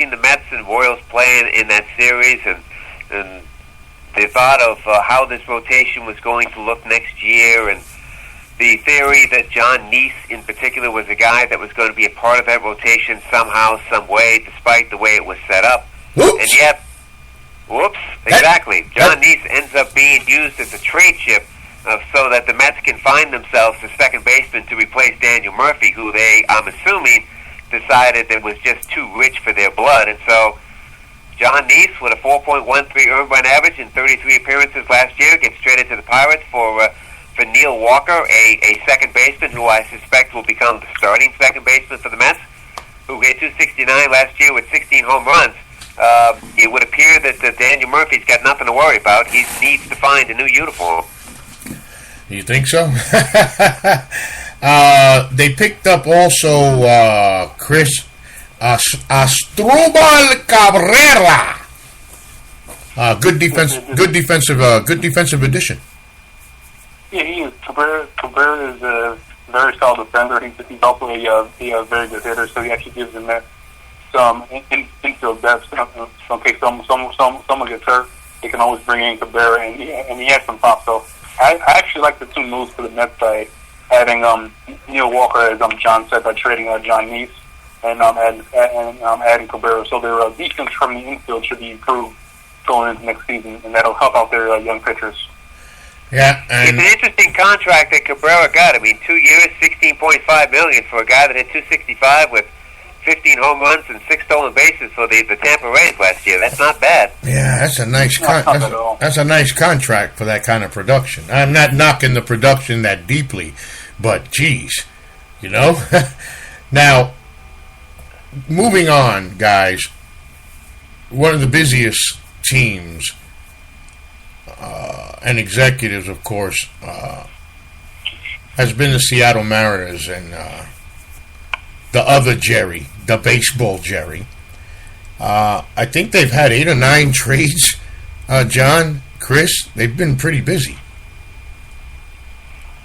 watching the Mets and Royals play in that series, and the thought of how this rotation was going to look next year, and the theory that John Neese in particular was a guy that was going to be a part of that rotation somehow, some way, despite the way it was set up. Whoops. And yet, exactly. John Neese ends up being used as a trade chip so that the Mets can find themselves a second baseman to replace Daniel Murphy, who they, I'm assuming, decided that was just too rich for their blood. And so John Neese, with a 4.13 earned run average in 33 appearances last year, gets traded to the Pirates for Neil Walker, a second baseman who I suspect will become the starting second baseman for the Mets, who hit 269 last year with 16 home runs. It would appear that Daniel Murphy's got nothing to worry about. He needs to find a new uniform. You think so? They picked up also Chris Asdrubal Cabrera. Good defensive addition. Yeah, he is. Cabrera is a very solid defender. He's also a very good hitter, so he actually gives them that some infield depth. In case someone gets hurt, they can always bring in Cabrera, and he has some pop. So I actually like the two moves for the Mets side, adding Neil Walker, as John said, by trading John Neese, and adding Cabrera. So their defense from the infield should be improved going into next season, and that'll help out their young pitchers. Yeah, and it's an interesting contract that Cabrera got. I mean, 2 years, $16.5 million for a guy that hit 265 with 15 home runs and 6 stolen bases for the Tampa Rays last year. That's not bad. Yeah, that's a nice that's a nice contract for that kind of production. I'm not knocking the production that deeply, but geez, you know. Now, moving on, guys. One of the busiest teams and executives, of course, has been the Seattle Mariners and the other Jerry, the baseball Jerry. I think they've had 8 or 9 trades, John, Chris. They've been pretty busy.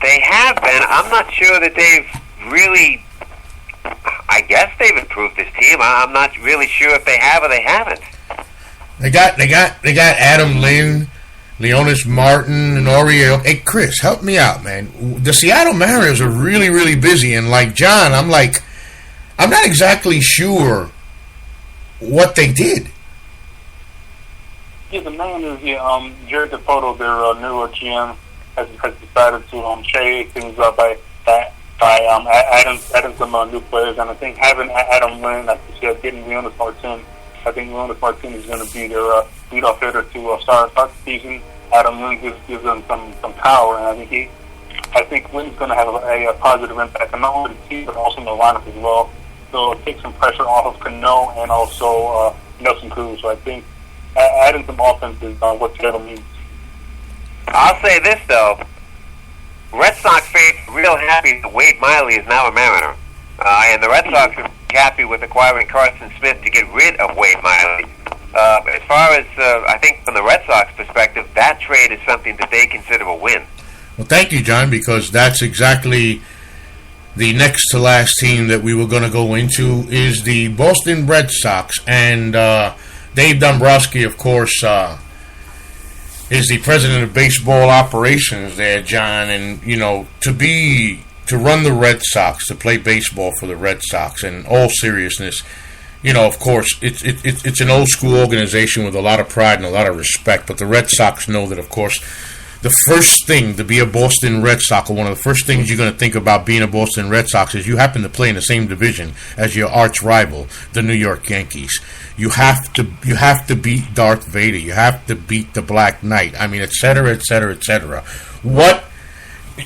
They have been. I'm not sure that they've really... I guess they've improved this team. I'm not really sure if they have or they haven't. They got Adam Lynn, Leonis Martin, and Oriel. Hey, Chris, help me out, man. The Seattle Mariners are really, really busy, and like John, I'm not exactly sure what they did. Yeah, the Mariners, Jerry Dipoto, their new GM, has decided to shade things up by adding some new players, and I think having Adam Lynn, like you said, getting Leonis Martin. I think Leonis Martin is going to be their leadoff hitter to start the season. Adam Lynn gives them some power, and I think Lynn's going to have a positive impact on not only the team but also in the lineup as well. So it takes some pressure off of Cano and also Nelson Cruz. So I think adding some offense is what Seattle needs. I'll say this though. Red Sox fans are real happy that Wade Miley is now a Mariner. And the Red Sox are happy with acquiring Carson Smith to get rid of Wade Miley. As far as, I think from the Red Sox perspective, that trade is something that they consider a win. Well, thank you, John, because that's exactly the next to last team that we were going to go into is the Boston Red Sox. And Dave Dombrowski, of course, is the president of baseball operations there, John. And, you know, to run the Red Sox, to play baseball for the Red Sox, in all seriousness, you know, of course, it's an old school organization with a lot of pride and a lot of respect. But the Red Sox know that, of course, the first thing to be a Boston Red Sox, or one of the first things you're going to think about being a Boston Red Sox, is you happen to play in the same division as your arch rival, the New York Yankees. You have to beat Darth Vader. You have to beat the Black Knight. I mean, et cetera, et cetera, et cetera. What,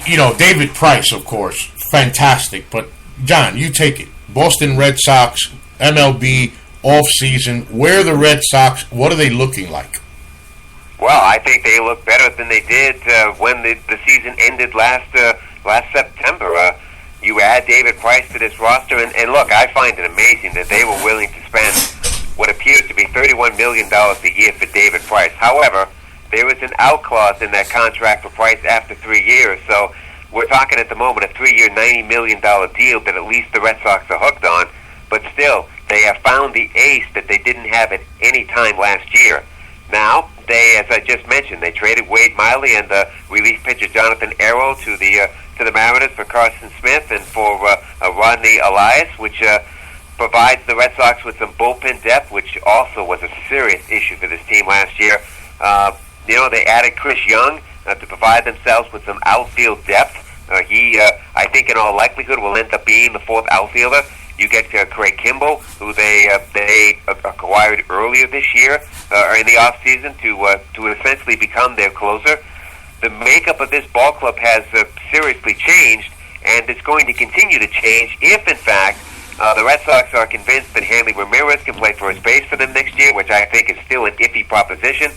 you know, David Price, of course, fantastic. But John, you take it. Boston Red Sox, MLB off-season. Where are the Red Sox? What are they looking like? Well, I think they look better than they did when the season ended last September. You add David Price to this roster, and look, I find it amazing that they were willing to spend what appears to be $31 million a year for David Price. However, there is an out clause in that contract for Price after 3 years, so we're talking at the moment a 3-year, $90 million deal that at least the Red Sox are hooked on. But still, They have found the ace that they didn't have at any time last year. Now, they, as I just mentioned, they traded Wade Miley and relief pitcher Jonathan Arrow to the Mariners for Carson Smith and for Rodney Elias, which provides the Red Sox with some bullpen depth, which also was a serious issue for this team last year. They added Chris Young to provide themselves with some outfield depth. He, I think, in all likelihood, will end up being the fourth outfielder. You get Craig Kimball, who they acquired earlier this year, or in the off season, to essentially become their closer. The makeup of this ball club has seriously changed, and it's going to continue to change if, in fact, the Red Sox are convinced that Hanley Ramirez can play first base for them next year, which I think is still an iffy proposition.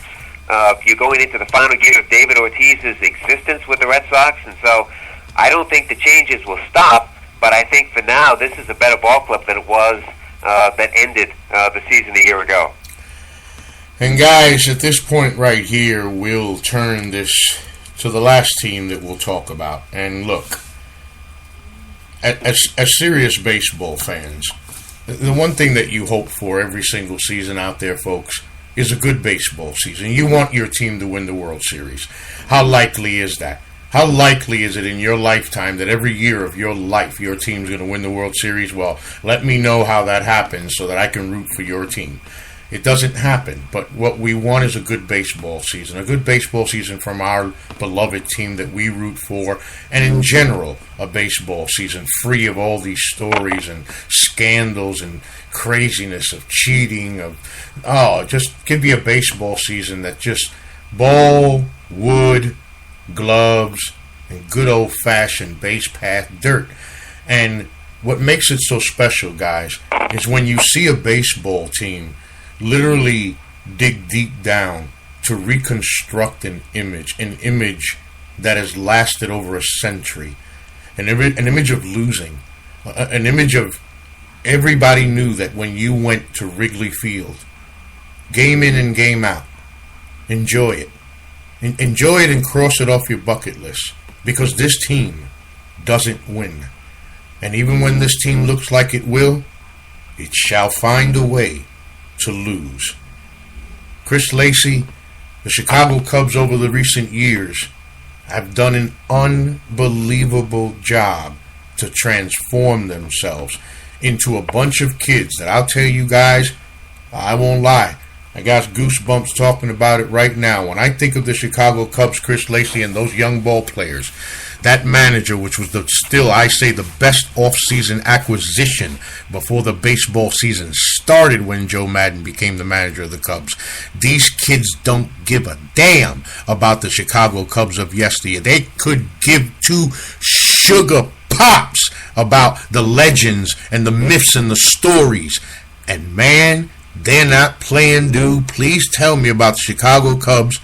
You're going into the final year of David Ortiz's existence with the Red Sox, and so I don't think the changes will stop, but I think for now this is a better ball club than it was that ended the season a year ago. And guys, at this point right here, we'll turn this to the last team that we'll talk about. And look, as serious baseball fans, the one thing that you hope for every single season out there, folks, is a good baseball season. You want your team to win the World Series. How likely is that? How likely is it in your lifetime that every year of your life your team's going to win the World Series? Well, let me know how that happens so that I can root for your team. It doesn't happen, but what we want is a good baseball season. A good baseball season from our beloved team that we root for, and in general, a baseball season free of all these stories and scandals and craziness of cheating, just give me a baseball season that just ball, wood, gloves, and good old-fashioned base path dirt. And what makes it so special, guys, is when you see a baseball team literally dig deep down to reconstruct an image that has lasted over a century, an image of losing, an image of everybody knew that when you went to Wrigley Field, game in and game out, enjoy it. Enjoy it and cross it off your bucket list, because this team doesn't win. And even when this team looks like it will, it shall find a way to lose. Chris Lacy, the Chicago Cubs over the recent years have done an unbelievable job to transform themselves into a bunch of kids that I'll tell you guys, I won't lie, I got goosebumps talking about it right now. When I think of the Chicago Cubs, Chris Lacy, and those young ball players, that manager, which was still, I say, the best off-season acquisition before the baseball season started when Joe Madden became the manager of the Cubs. These kids don't give a damn about the Chicago Cubs of yesteryear. They could give two sugar pops about the legends and the myths and the stories. And man, they're not playing, dude. Please tell me about the Chicago Cubs,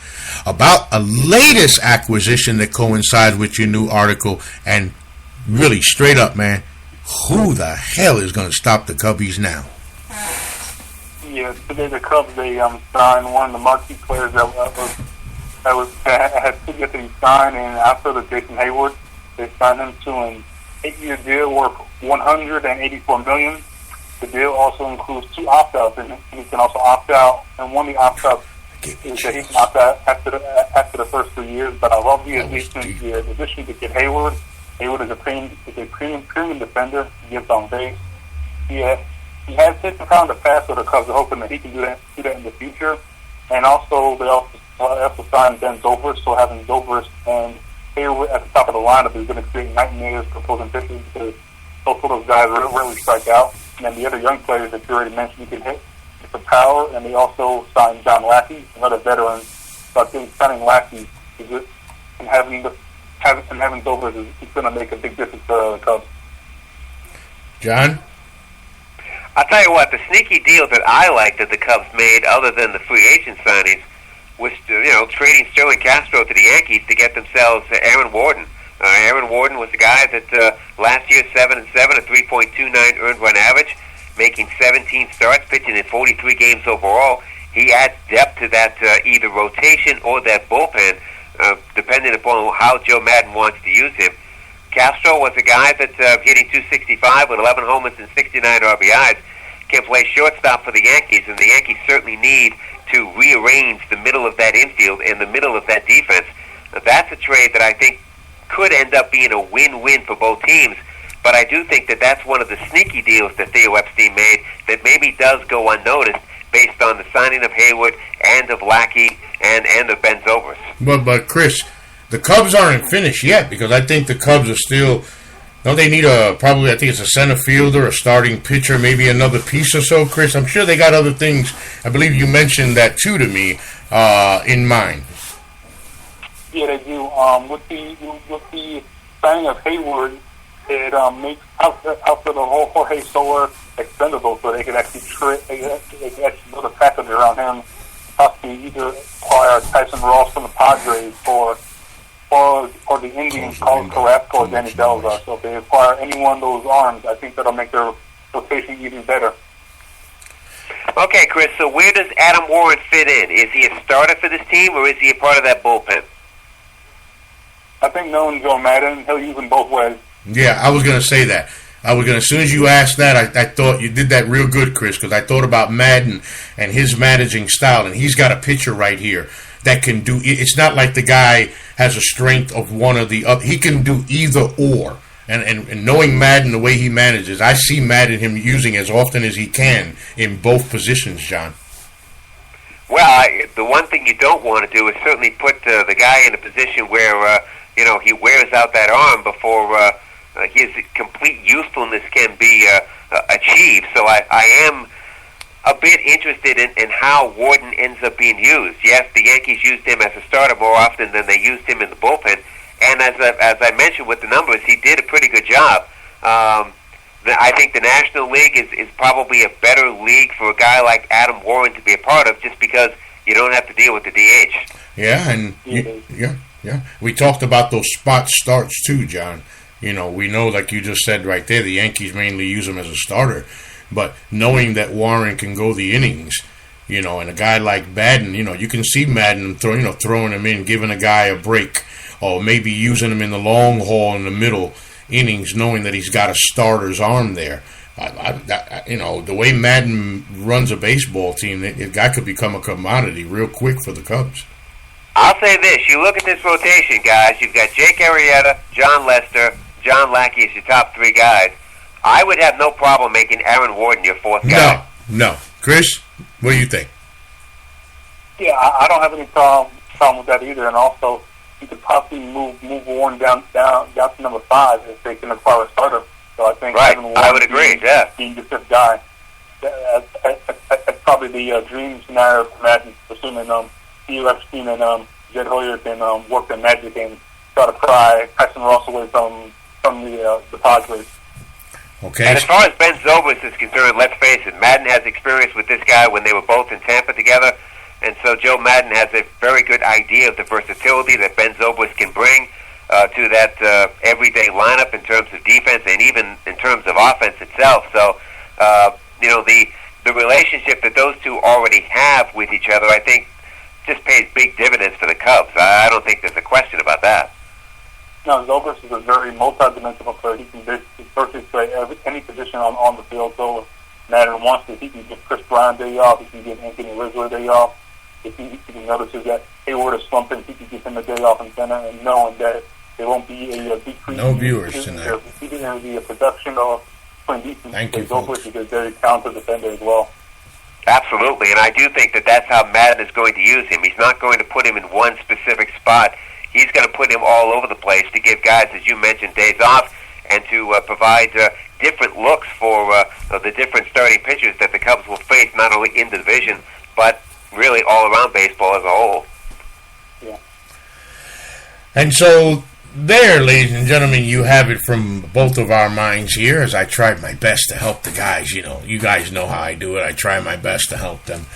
about a latest acquisition that coincides with your new article, and really, straight up, man, who the hell is going to stop the Cubbies now? Yeah, today the Cubs, they signed one of the marquee players that had to get to be signed, and after the Jason Heyward, they signed him to an 8-year deal worth $184 million. The deal also includes 2 opt-outs, and he can also opt out. And one of the opt-outs is that he can opt out after the first 3 years. But I love the addition to get Heyward. Heyward is a premium defender. He gets on base. He has hit the pound of pass for the Cubs, hoping that he can do that in the future. And also, they also signed Ben Zobrist, so having Zobrist and Heyward at the top of the lineup is going to create nightmares for opposing pitchers, because both of those guys really strike out. And then the other young players that you already mentioned, you can hit the power. And they also signed John Lackey, another veteran. So I think signing Lackey is good, and having Dover is going to make a big difference for the Cubs. John? I'll tell you what, the sneaky deal that I like that the Cubs made, other than the free agent signings, was trading Sterling Castro to the Yankees to get themselves Aaron Warden. Aaron Warden was the guy that last year 7-7, a 3.29 earned run average, making 17 starts, pitching in 43 games overall. He adds depth to that either rotation or that bullpen, depending upon how Joe Madden wants to use him. Castro was a guy that hitting .265 with 11 homers and 69 RBIs. can play shortstop for the Yankees, and the Yankees certainly need to rearrange the middle of that infield and the middle of that defense. That's a trade that I think could end up being a win-win for both teams, but I do think that that's one of the sneaky deals that Theo Epstein made that maybe does go unnoticed based on the signing of Heyward and of Lackey and of Ben Zobrist. But Chris, the Cubs aren't finished yet, because I think the Cubs are still... No, they need I think it's a center fielder, a starting pitcher, maybe another piece or so, Chris. I'm sure they got other things. I believe you mentioned that too to me in mind. Yeah, they do. With the signing of Heyward, it makes outfield of Jorge Soler expendable, so they could actually build a package around him, possibly either acquire Tyson Ross from the Padres or the Indians, Carlos Carrasco or Danny Delva. So if they acquire any one of those arms, I think that'll make their rotation even better. Okay, Chris, so where does Adam Warren fit in? Is he a starter for this team, or is he a part of that bullpen? I think knowing Joe Madden, he'll use them both ways. Yeah, I was going to say that. As soon as you asked that, I thought you did that real good, Chris, because I thought about Madden and his managing style, and he's got a pitcher right here that can do. It's not like the guy has a strength of one or the other. He can do either or. And knowing Madden the way he manages, I see Madden him using as often as he can in both positions, John. Well, the one thing you don't want to do is certainly put the guy in a position where he wears out that arm before his complete usefulness can be achieved. So I am a bit interested in how Warden ends up being used. Yes, the Yankees used him as a starter more often than they used him in the bullpen, and as I mentioned with the numbers, he did a pretty good job. I think the National League is probably a better league for a guy like Adam Warren to be a part of, just because you don't have to deal with the DH. Yeah, and yeah. We talked about those spot starts too, John. We know, like you just said right there, the Yankees mainly use him as a starter. But knowing that Warren can go the innings, and a guy like Madden, you can see Madden throwing him in, giving a guy a break, or maybe using him in the long haul in the middle innings, knowing that he's got a starter's arm there. The way Madden runs a baseball team, that guy could become a commodity real quick for the Cubs. I'll say this. You look at this rotation, guys. You've got Jake Arrieta, John Lester, John Lackey as your top three guys. I would have no problem making Aaron Warden your fourth guy. No. Chris, what do you think? Yeah, I don't have any problem with that either. And also, you could possibly move Warren down to number 5 if they can acquire a starter. So I think having Warren I would agree. Being the fifth guy, that's probably the dream scenario for Madden, assuming Theo Epstein and Jed Hoyer can work their magic and try to pry Tyson Ross away from the Padres. Okay. And as far as Ben Zobrist is concerned, let's face it, Madden has experience with this guy when they were both in Tampa together, and so Joe Madden has a very good idea of the versatility that Ben Zobrist can bring to that everyday lineup in terms of defense and even in terms of offense itself. So, the relationship that those two already have with each other, I think, just pays big dividends for the Cubs. I don't think there's a question about that. No, Zobrist is a very multi-dimensional player. He can virtually play any position on the field. So if Madden wants to, he can give Chris Bryant day off. He can give Anthony Rizzo day off. If he notices that Heyward is slumping, he can give him a day off in center, and knowing that there won't be a decrease. No viewers tonight. He didn't be a production or playing defense. Thank you, Zobrist is a very talented defender as well. Absolutely, and I do think that that's how Madden is going to use him. He's not going to put him in one specific spot. He's going to put him all over the place to give guys, as you mentioned, days off, and to provide different looks for the different starting pitchers that the Cubs will face, not only in the division, but really all around baseball as a whole. Yeah. And so there, ladies and gentlemen, you have it from both of our minds here, as I tried my best to help the guys. You guys know how I do it. I try my best to help them.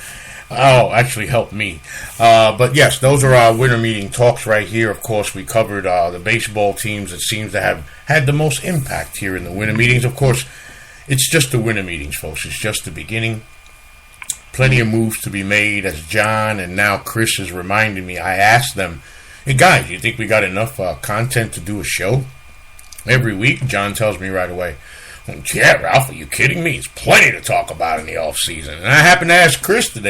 Oh, actually helped me. But yes, those are our winter meeting talks right here. Of course, we covered the baseball teams that seems to have had the most impact here in the winter meetings. Of course, it's just the winter meetings, folks. It's just the beginning. Plenty of moves to be made, as John and now Chris is reminding me. I asked them, hey guys, you think we got enough content to do a show every week? John tells me right away, Yeah, Ralph, are you kidding me? It's plenty to talk about in the off season. And I happened to ask Chris today.